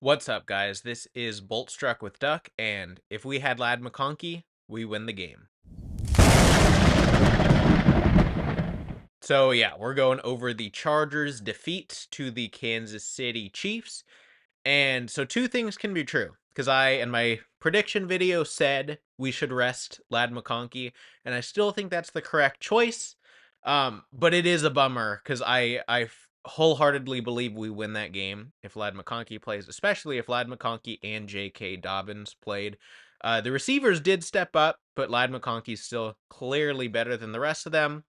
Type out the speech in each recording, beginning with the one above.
What's up, guys? This is Bolt Struck with Duck, and if we had Lad McConkey, we win the game. So, yeah, we're going over the Chargers' defeat to the Kansas City Chiefs. And so, two things can be true, because I, in my prediction video, said we should rest Lad McConkey, and I still think that's the correct choice. But it is a bummer, because I wholeheartedly believe we win that game if Lad McConkey plays, especially if Lad McConkey and J.K. Dobbins played. The receivers did step up, but Lad McConkey's still clearly better than the rest of them.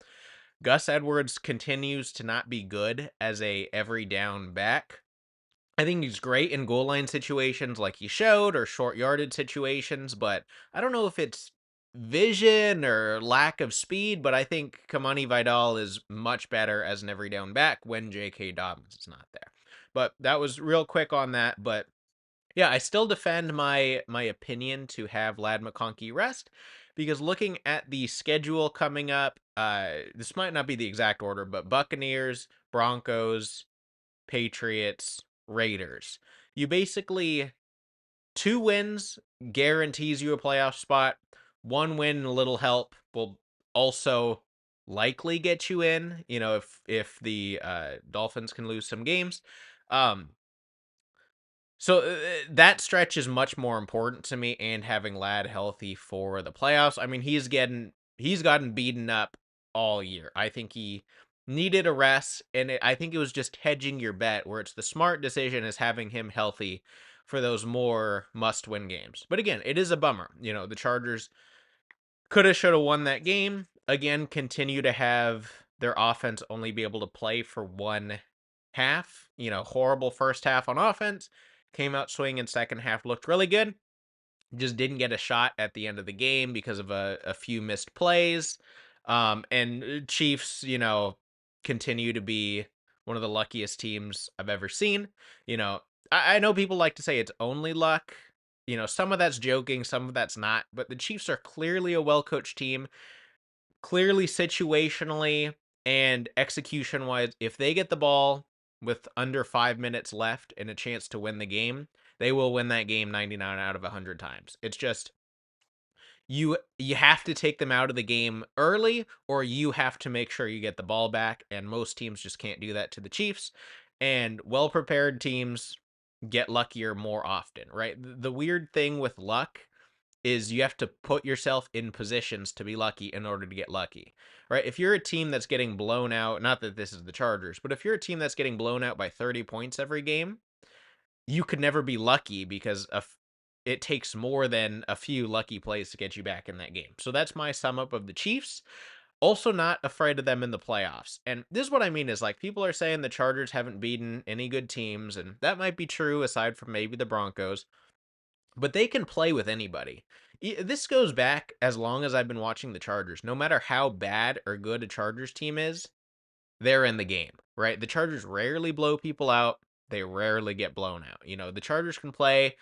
Gus Edwards continues to not be good as a every down back. I think he's great in goal line situations like he showed or short yardage situations, but I don't know if it's vision or lack of speed, but I think Kamani Vidal is much better as an every down back when J.K. Dobbins is not there. But that was real quick on that. But yeah, I still defend my opinion to have Lad McConkey rest because looking at the schedule coming up, this might not be the exact order, but Buccaneers, Broncos, Patriots, Raiders. You basically 2 wins guarantees you a playoff spot. 1 win, a little help will also likely get you in. You know, if the Dolphins can lose some games. Um, so that stretch is much more important to me, and having Lad healthy for the playoffs. I mean, he's gotten beaten up all year. I think he needed a rest, and I think it was just hedging your bet, where it's the smart decision is having him healthy for those more must-win games. But again, it is a bummer. You know, the Chargers coulda, shoulda won that game. Again, continue to have their offense only be able to play for one half. You know, horrible first half on offense. Came out swinging second half, looked really good. Just didn't get a shot at the end of the game because of a few missed plays. And Chiefs, you know, continue to be one of the luckiest teams I've ever seen. You know, I know people like to say it's only luck. You know, some of that's joking, some of that's not. But the Chiefs are clearly a well coached team, clearly situationally and execution wise. If they get the ball with under 5 minutes left and a chance to win the game, they will win that game 99 out of 100 times. It's just you have to take them out of the game early, or you have to make sure you get the ball back, and most teams just can't do that to the Chiefs. And well prepared teams get luckier more often, right? The weird thing with luck is you have to put yourself in positions to be lucky in order to get lucky, right? If you're a team that's getting blown out, not that this is the Chargers, but if you're a team that's getting blown out by 30 points every game, you could never be lucky because it takes more than a few lucky plays to get you back in that game. So that's my sum up of the Chiefs. Also, not afraid of them in the playoffs. And this is what I mean is like people are saying the Chargers haven't beaten any good teams, and that might be true aside from maybe the Broncos, but they can play with anybody. This goes back as long as I've been watching the Chargers. No matter how bad or good a Chargers team is, they're in the game, right? The Chargers rarely blow people out. They rarely get blown out. You know, the Chargers can play.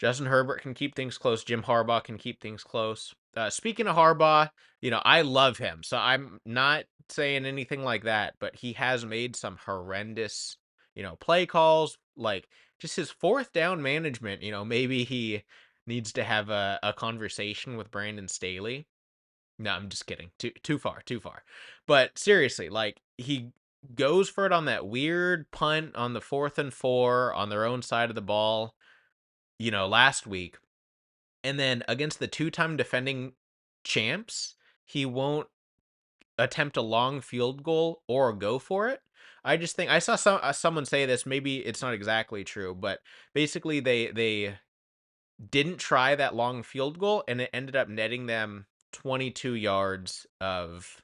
Justin Herbert can keep things close. Jim Harbaugh can keep things close. Speaking of Harbaugh, you know, I love him. So I'm not saying anything like that, but he has made some horrendous, you know, play calls. Like just his fourth down management, you know, maybe he needs to have a conversation with Brandon Staley. No, I'm just kidding. Too far, too far. But seriously, like he goes for it on that weird punt on the 4th and 4 on their own side of the ball, you know, last week. And then against the two-time defending champs, he won't attempt a long field goal or go for it. I just think I saw someone say this, maybe it's not exactly true, but basically they didn't try that long field goal, and it ended up netting them 22 yards of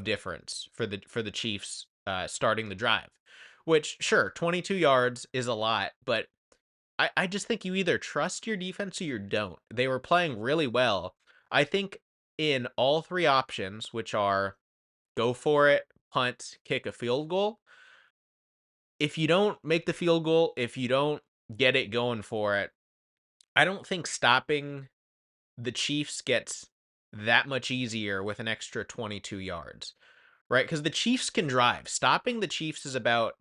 difference for the Chiefs starting the drive. Which sure, 22 yards is a lot, but I just think you either trust your defense or you don't. They were playing really well. I think in all three options, which are go for it, punt, kick a field goal, if you don't make the field goal, if you don't get it going for it, I don't think stopping the Chiefs gets that much easier with an extra 22 yards, right? Because the Chiefs can drive. Stopping the Chiefs is about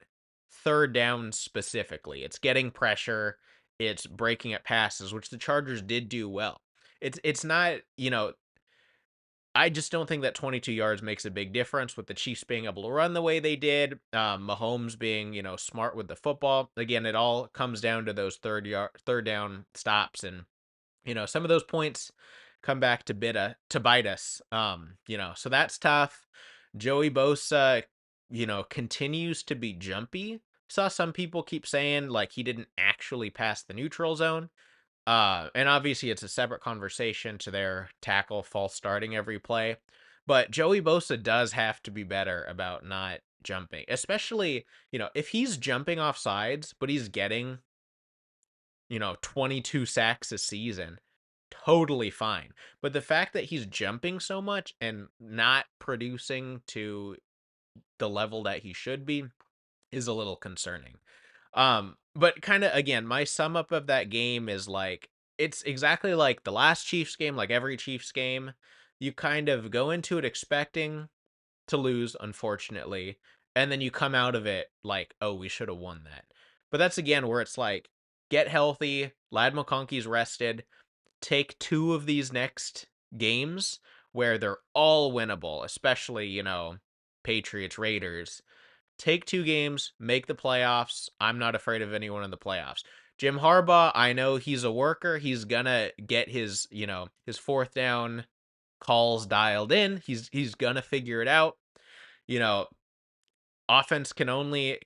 third down specifically. It's getting pressure. it's breaking up passes, which the Chargers did do well. It's not, I just don't think that 22 yards makes a big difference with the Chiefs being able to run the way they did. Mahomes being, smart with the football. Again, it all comes down to those third down stops, and some of those points come back to bite us. So that's tough. Joey Bosa, continues to be jumpy. Saw some people keep saying like he didn't actually pass the neutral zone. And obviously it's a separate conversation to their tackle false starting every play. But Joey Bosa does have to be better about not jumping, especially, if he's jumping off sides, but he's getting, 22 sacks a season, totally fine. But the fact that he's jumping so much and not producing to the level that he should be is a little concerning. But kind of again, my sum up of that game is like it's exactly like the last Chiefs game, like every Chiefs game. You kind of go into it expecting to lose, unfortunately, and then you come out of it like, oh, we should have won that. But that's again where it's like, get healthy. Lad McConkey's rested. Take two of these next games where they're all winnable, especially, Patriots, Raiders. Take two games, make the playoffs. I'm not afraid of anyone in the playoffs. Jim Harbaugh, I know he's a worker. He's gonna get his fourth down calls dialed in. He's gonna figure it out. You know, offense can only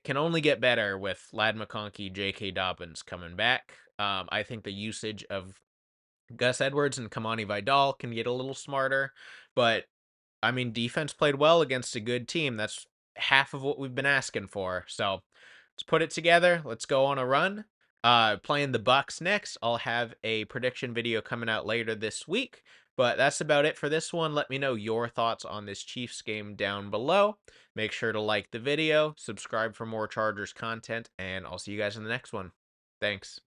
get better with Lad McConkey, J.K. Dobbins coming back. I think the usage of Gus Edwards and Kamani Vidal can get a little smarter, but I mean, defense played well against a good team. That's half of what we've been asking for. So let's put it together. Let's go on a run. Playing the Bucks next. I'll have a prediction video coming out later this week. But that's about it for this one. Let me know your thoughts on this Chiefs game down below. Make sure to like the video, subscribe for more Chargers content, and I'll see you guys in the next one. Thanks.